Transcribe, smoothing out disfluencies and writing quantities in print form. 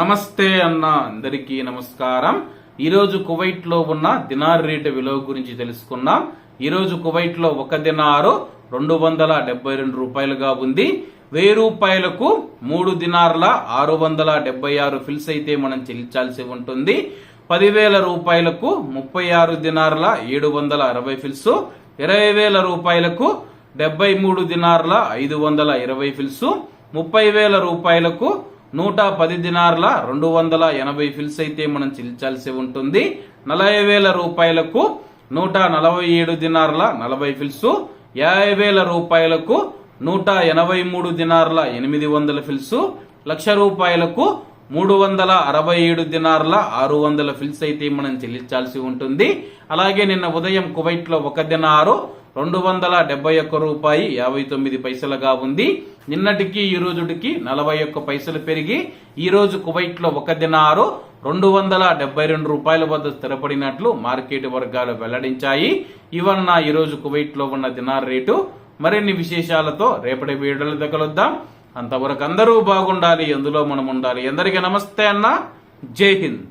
నమస్తే అన్న అందరికీ నమస్కారం. ఈరోజు కువైట్ లో ఉన్న దినార్ రేటు విలువ గురించి తెలుసుకున్నాం. ఈరోజు కువైట్ లో ఒక దినారు 272 రూపాయలుగా ఉంది. 1000 రూపాయలకు 3 దినార్ల 676 ఫిల్స్ అయితే మనం చెల్లించాల్సి ఉంటుంది. 10,000 రూపాయలకు 36 దినార్ల 760 ఫిల్స్, 20,000 రూపాయలకు 73 దినార్ల 520 ఫిల్స్, 30,000 రూపాయలకు 110 దినార్ల 280 ఫిల్స్ అయితే మనం చెల్లించాల్సి ఉంటుంది. 40,000 రూపాయలకు 147 దినార్ల 40 ఫిల్స్, 50,000 రూపాయలకు 183 దినార్ల 800 ఫిల్స్, 1,00,000 రూపాయలకు 367 దినార్ల 600 ఫిల్స్ అయితే మనం చెల్లించాల్సి ఉంటుంది. అలాగే నిన్న ఉదయం కువైట్ లో ఒక దినారు 271 రూపాయి 59 పైసలుగా ఉంది. నిన్నటికి ఈ రోజుకి 41 పైసలు పెరిగి ఈ రోజు కువైట్ లో ఒక దినారు 272 రూపాయల వద్ద స్థిరపడినట్లు మార్కెట్ వర్గాలు వెల్లడించాయి. ఇవన్న ఈ రోజు కువైట్ లో ఉన్న దినార్ రేటు. మరిన్ని విశేషాలతో రేపటి వీడియోలో కలుద్దాం. అంతవరకు అందరూ బాగుండాలి, అందులో మనం ఉండాలి. అందరికీ నమస్తే అన్న, జై హింద్.